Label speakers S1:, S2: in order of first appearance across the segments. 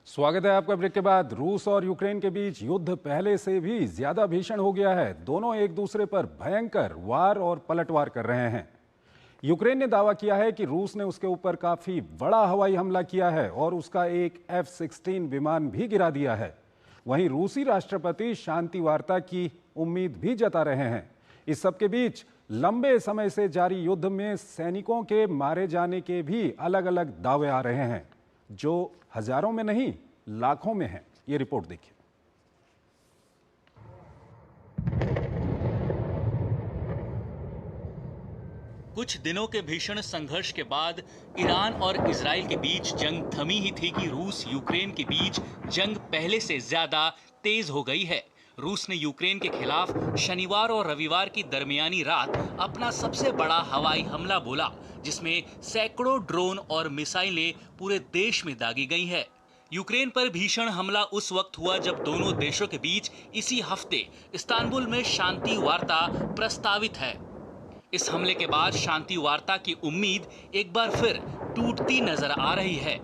S1: स्वागत है आपका। ब्रेक के बाद रूस और यूक्रेन के बीच युद्ध पहले से भी ज्यादा भीषण हो गया है। दोनों एक दूसरे पर भयंकर वार और पलटवार कर रहे हैं। यूक्रेन ने दावा किया है कि रूस ने उसके ऊपर काफी बड़ा हवाई हमला किया है और उसका एक F-16 विमान भी गिरा दिया है। वहीं रूसी राष्ट्रपति शांति वार्ता की उम्मीद भी जता रहे हैं। इस सबके बीच लंबे समय से जारी युद्ध में सैनिकों के मारे जाने के भी अलग अलग दावे आ रहे हैं, जो हजारों में नहीं लाखों में हैं। ये रिपोर्ट देखिए।
S2: कुछ दिनों के भीषण संघर्ष के बाद ईरान और इजराइल के बीच जंग थमी ही थी कि रूस यूक्रेन के बीच जंग पहले से ज्यादा तेज हो गई है। रूस ने यूक्रेन के खिलाफ शनिवार और रविवार की दरमियानी रात अपना सबसे बड़ा हवाई हमला बोला, जिसमें सैकड़ों ड्रोन और मिसाइलें पूरे देश में दागी गई है। यूक्रेन पर भीषण हमला उस वक्त हुआ जब दोनों देशों के बीच इसी हफ्ते इस्तांबुल में शांति वार्ता प्रस्तावित है। इस हमले के बाद शांति वार्ता की उम्मीद एक बार फिर टूटती नजर आ रही है।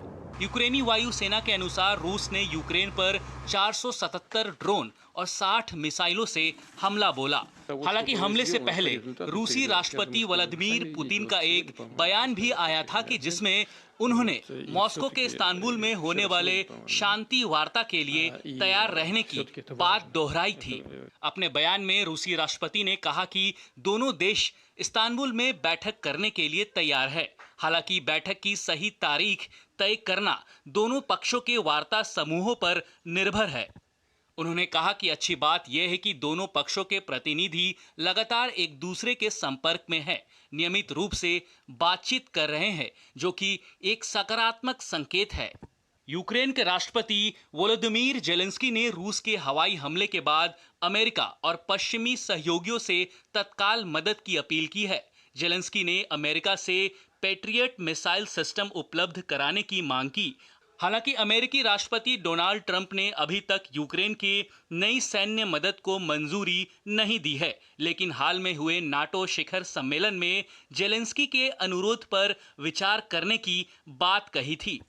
S2: यूक्रेनी वायुसेना के अनुसार रूस ने यूक्रेन पर 477 ड्रोन और 60 मिसाइलों से हमला बोला। हालांकि हमले से पहले रूसी राष्ट्रपति व्लादिमीर पुतिन का एक बयान भी आया था कि जिसमें उन्होंने मॉस्को के इस्तांबुल में होने वाले शांति वार्ता के लिए तैयार रहने की बात दोहराई थी। अपने बयान में रूसी राष्ट्रपति ने कहा कि दोनों देश इस्तांबुल में बैठक करने के लिए तैयार है। हालांकि बैठक की सही तारीख तय करना दोनों पक्षों के वार्ता समूहों पर निर्भर है। उन्होंने कहा कि अच्छी बात यह है कि दोनों पक्षों के प्रतिनिधि लगातार एक दूसरे के संपर्क में हैं, नियमित रूप से बातचीत कर रहे हैं, जो कि एक सकारात्मक संकेत है। यूक्रेन के राष्ट्रपति वोलोदिमीर जेलेंस्की ने रूस के हवाई हमले के बाद अमेरिका और पश्चिमी सहयोगियों से तत्काल मदद की अपील की है। जेलेंस्की ने अमेरिका से पैट्रियट मिसाइल सिस्टम उपलब्ध कराने की मांग की। हालांकि अमेरिकी राष्ट्रपति डोनाल्ड ट्रंप ने अभी तक यूक्रेन के नई सैन्य मदद को मंजूरी नहीं दी है, लेकिन हाल में हुए नाटो शिखर सम्मेलन में जेलेंस्की के अनुरोध पर विचार करने की बात कही थी।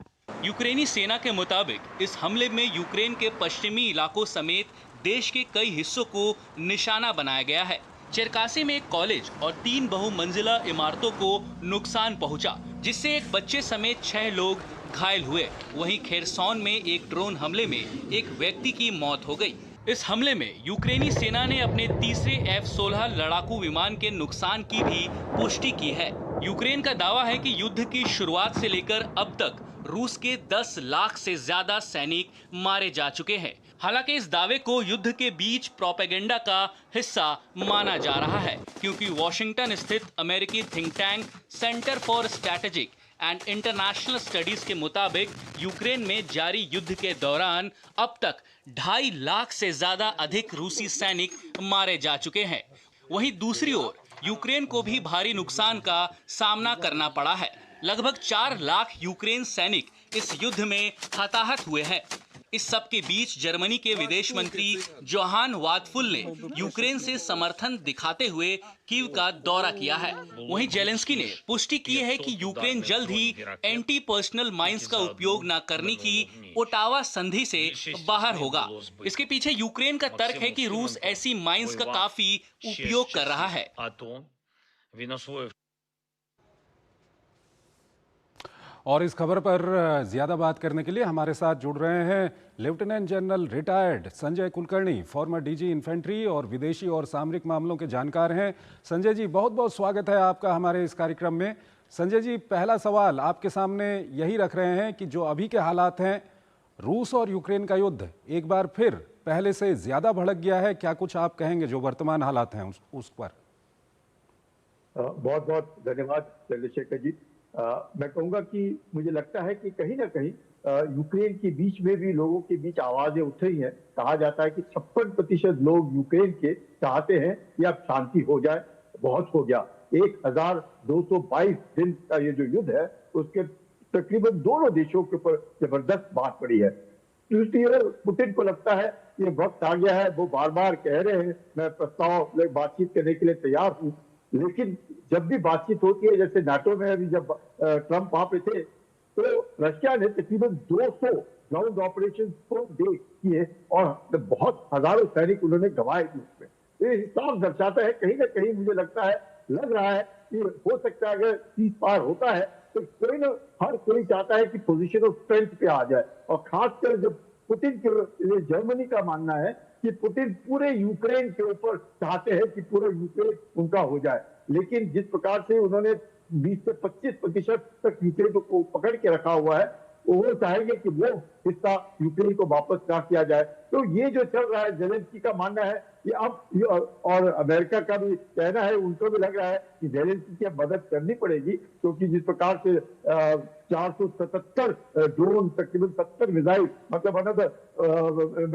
S2: यूक्रेनी सेना के मुताबिक इस हमले में यूक्रेन के पश्चिमी इलाकों समेत देश के कई हिस्सों को निशाना बनाया गया है। चेरकासी में एक कॉलेज और 3 बहुमंजिला इमारतों को नुकसान पहुंचा, जिससे एक बच्चे समेत 6 लोग घायल हुए। वहीं खेरसौन में एक ड्रोन हमले में एक व्यक्ति की मौत हो गई। इस हमले में यूक्रेनी सेना ने अपने तीसरे F-16 लड़ाकू विमान के नुकसान की भी पुष्टि की है। यूक्रेन का दावा है कि युद्ध की शुरुआत से लेकर अब तक रूस के 10 लाख से ज्यादा सैनिक मारे जा चुके हैं। हालांकि इस दावे को युद्ध के बीच प्रोपेगेंडा का हिस्सा माना जा रहा है, क्योंकि वॉशिंगटन स्थित अमेरिकी think tank centre for strategic and international studies के मुताबिक यूक्रेन में जारी युद्ध के दौरान अब तक 2.5 लाख से ज्यादा अधिक रूसी सैनिक मारे जा चुके हैं। वहीं दूसरी ओर यूक्रेन को भी भारी नुकसान का सामना करना पड़ा है। लगभग 4 लाख यूक्रेन सैनिक इस युद्ध में हताहत हुए हैं। इस सब के बीच जर्मनी के विदेश मंत्री जोहान वादफुल ने यूक्रेन से समर्थन दिखाते हुए कीव का दौरा किया है। वहीं जेलेंस्की ने पुष्टि की है कि यूक्रेन जल्द ही एंटी पर्सनल माइंस का उपयोग न करने की ओटावा संधि से बाहर होगा। इसके पीछे यूक्रेन का तर्क है कि रूस ऐसी माइंस का काफी उपयोग कर रहा है।
S1: और इस खबर पर ज्यादा बात करने के लिए हमारे साथ जुड़ रहे हैं lieutenant general retired Sanjay Kulkarni, former DG infantry और विदेशी और सामरिक मामलों के जानकार हैं। संजय जी, बहुत बहुत स्वागत है आपका हमारे इस कार्यक्रम में। संजय जी, पहला सवाल आपके सामने यही रख रहे हैं कि जो अभी के हालात हैं, रूस और यूक्रेन का युद्ध एक बार फिर पहले से ज्यादा भड़क गया है। क्या कुछ आप कहेंगे जो वर्तमान हालात हैं उस पर?
S3: बहुत बहुत धन्यवाद चंद्रशेखर जी। मैं कहूंगा कि मुझे लगता है कि कहीं ना कहीं यूक्रेन के बीच में भी लोगों के बीच आवाजें उठ रही हैं। कहा जाता है कि 56% लोग यूक्रेन के चाहते हैं कि अब शांति हो जाए, बहुत हो गया। 1222 दिन का ये जो युद्ध है उसके तकरीबन दोनों देशों के ऊपर जबरदस्त बात पड़ी है। दूसरी ओर पुतिन को लगता है ये वक्त आ गया है, वो बार बार कह रहे हैं मैं प्रस्ताव बातचीत करने के लिए तैयार हूँ, लेकिन जब भी बातचीत होती है, जैसे नाटो में अभी जब ट्रंप वहां पे थे, तो रशिया ने तकरीबन 200 ग्राउंड ऑपरेशन पर डे किए और बहुत हजारों सैनिक उन्होंने गंवाए भी उसमें। ये हिसाब दर्शाता है कहीं ना कहीं, मुझे लगता है, लग रहा है कि हो सकता है अगर सीज फायर होता है तो कोई ना, हर कोई चाहता है कि पोजीशन ऑफ स्ट्रेंथ पे आ जाए। और खासकर जब पुतिन के लिए जर्मनी का मानना है कि पुतिन पूरे यूक्रेन के ऊपर चाहते हैं कि पूरा यूक्रेन उनका हो जाए, लेकिन जिस प्रकार से उन्होंने 20 से 25% तक यूक्रेन को पकड़ के रखा हुआ है, वो चाहेंगे कि वो हिस्सा यूक्रेन को वापस ना किया जाए। तो ये जो चल रहा है, जेलेंस्की का मानना है कि अब, और अमेरिका का भी कहना है, उनको भी लग रहा है कि जेलेंस्की की मदद करनी पड़ेगी, क्योंकि जिस प्रकार से 477 ड्रोन, तकरीबन 70 मिसाइल, मतलब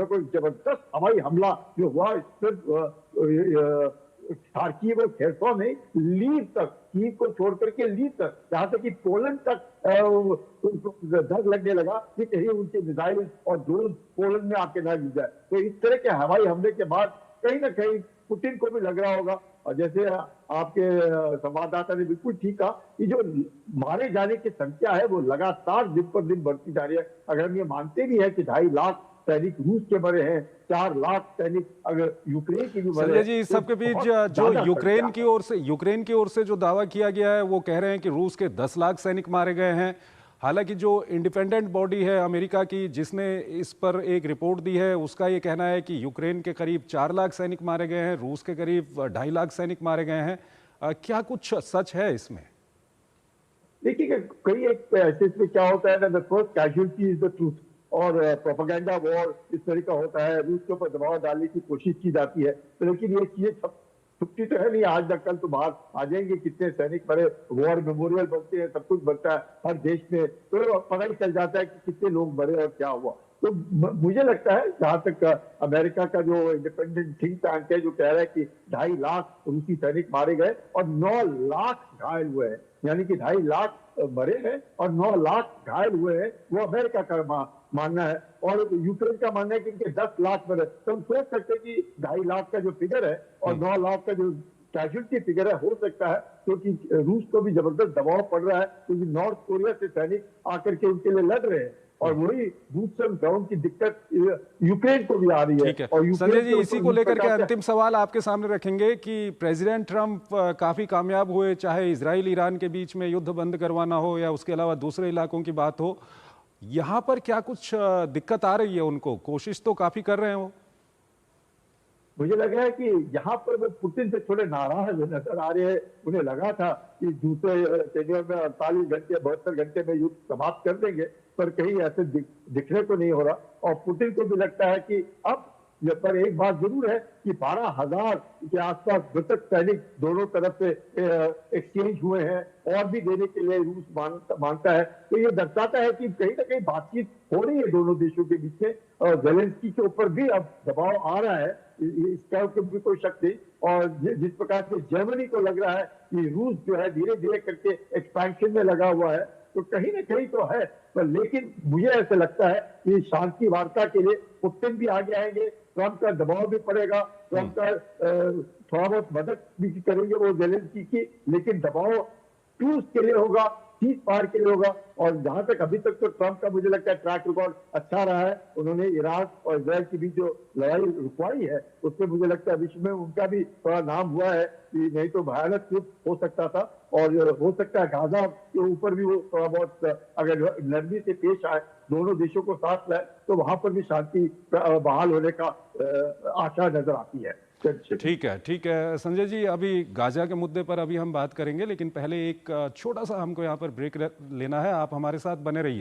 S3: कोई जबरदस्त हवाई हमला जो हुआ, सिर्फ खार्किव और खेरसोन नहीं, लीव तक, कीव को छोड़ करके लीव तक, जहां तक कि पोलैंड तक डर लगने लगा कि कहीं उनके मिसाइल और ड्रोन पोलैंड में आके ना गिर जाए। तो इस तरह के हवाई हमले के बाद कहीं ना कहीं पुतिन को भी लग रहा होगा, और जैसे आपके संवाददाता ने बिल्कुल ठीक कहा कि जो मारे जाने की संख्या है वो लगातार दिन पर दिन बढ़ती जा रही है। अगर हम ये मानते भी है कि 2.5 लाख सैनिक रूस के मरे हैं, 4 लाख सैनिक अगर यूक्रेन की भी मरे
S1: संजय
S3: हैं,
S1: जी, इस
S3: तो
S1: सबके बीच
S3: बहुत
S1: जो
S3: ज्यादा
S1: यूक्रेन की ओर से जो दावा किया गया है, वो कह रहे हैं कि रूस के 10 लाख सैनिक मारे गए हैं। हालांकि जो इंडिपेंडेंट बॉडी है अमेरिका की, जिसने इस पर एक रिपोर्ट दी है, उसका ये कहना है कि यूक्रेन के करीब 4 लाख सैनिक मारे गए हैं, रूस के करीब 2.5 लाख सैनिक मारे गए हैं। क्या कुछ सच है इसमें?
S3: देखिए, कई एक ऐसे में क्या होता है ना, the first casualty is the truth, और प्रोपेगेंडा वॉर इस तरह का होता है, रूस के ऊपर दबाव डालने की कोशिश की जाती है, तो लेकिन ये चीजें छुट्टी तो है नहीं, आज न कल तो बाहर आ जाएंगे कितने सैनिक मरे, वॉर मेमोरियल बनते हैं, सब कुछ बनता है हर देश में, तो पता ही चल जाता है कि कितने लोग मरे और क्या हुआ। तो मुझे लगता है, जहां तक अमेरिका का जो इंडिपेंडेंट थिंक टैंक है जो कह रहा है कि 2.5 लाख रूसी सैनिक मारे गए और 9 लाख घायल हुए हैं, यानी कि 2.5 लाख मरे हैं और 9 लाख घायल हुए हैं, वो अमेरिका का मानना है। और यूक्रेन का मानना है कि इनके 10 लाख मरे। तो हम सोच सकते हैं कि 2.5 लाख का जो फिगर है और 9 लाख का जो कैजुअलिटी फिगर है, हो सकता है क्योंकि रूस को भी जबरदस्त दबाव पड़ रहा है, क्योंकि नॉर्थ कोरिया से सैनिक आकर के उनके लिए लड़ रहे हैं, और वही बूट्स ऑन ग्राउंड की दिक्कत यूक्रेन को भी आ रही है।
S1: ठीक है
S3: और
S1: संजय जी, इसी को लेकर के अंतिम सवाल आपके सामने रखेंगे कि प्रेसिडेंट ट्रंप काफी कामयाब हुए, चाहे इजराइल ईरान के बीच में युद्ध बंद करवाना हो या उसके अलावा दूसरे इलाकों की बात हो, यहाँ पर क्या कुछ दिक्कत आ रही है उनको? कोशिश तो काफी कर रहे हैं वो।
S3: मुझे लग रहा है कि यहाँ पर वो पुतिन से थोड़े नाराज नजर आ रहे हैं। उन्हें लगा था कि दूसरे टेन्योर में 48 घंटे 72 घंटे में युद्ध समाप्त कर देंगे, पर कहीं ऐसे दिखने को नहीं हो रहा। और पुतिन को भी लगता है कि अब, पर एक बात जरूर है कि 12,000 के आसपास मृतक सैनिक दोनों तरफ से एक्सचेंज हुए हैं, और भी देने के लिए रूस मानता है। तो ये दर्शाता है कि कहीं ना कहीं बातचीत हो रही है दोनों देशों के बीच में, और जेलेंस्की के ऊपर भी अब दबाव आ रहा है, इसका भी कोई शक नहीं। और जिस प्रकार से जर्मनी को लग रहा है कि रूस जो है धीरे धीरे करके एक्सपेंशन में लगा हुआ है, तो कहीं ना कहीं तो है। पर लेकिन मुझे ऐसा लगता है कि शांति वार्ता के लिए पुतिन भी आगे आएंगे, ट्रंप का दबाव भी पड़ेगा, ट्रंप का थोड़ा बहुत मदद भी करेंगे वो जेलेंस्की की, लेकिन दबाव ट्रूस के लिए होगा, सीज फायर के लिए होगा। और जहां तक अभी तक तो ट्रंप का मुझे लगता है ट्रैक रिकॉर्ड अच्छा रहा है। उन्होंने ईरान और इजराइल के बीच जो लड़ाई रुकवाई है, उसमें मुझे लगता है विश्व में उनका भी थोड़ा नाम हुआ है कि नहीं तो भयानक युद्ध हो सकता था। और हो सकता है गाजा के ऊपर भी वो थोड़ा बहुत अगर नरमी से पेश आए, दोनों देशों को साथ लाए, तो वहां पर भी शांति बहाल होने का आशा नजर आती है।
S1: ठीक है संजय जी, अभी गाजा के मुद्दे पर अभी हम बात करेंगे, लेकिन पहले एक छोटा सा हमको यहाँ पर ब्रेक लेना है। आप हमारे साथ बने रहिए।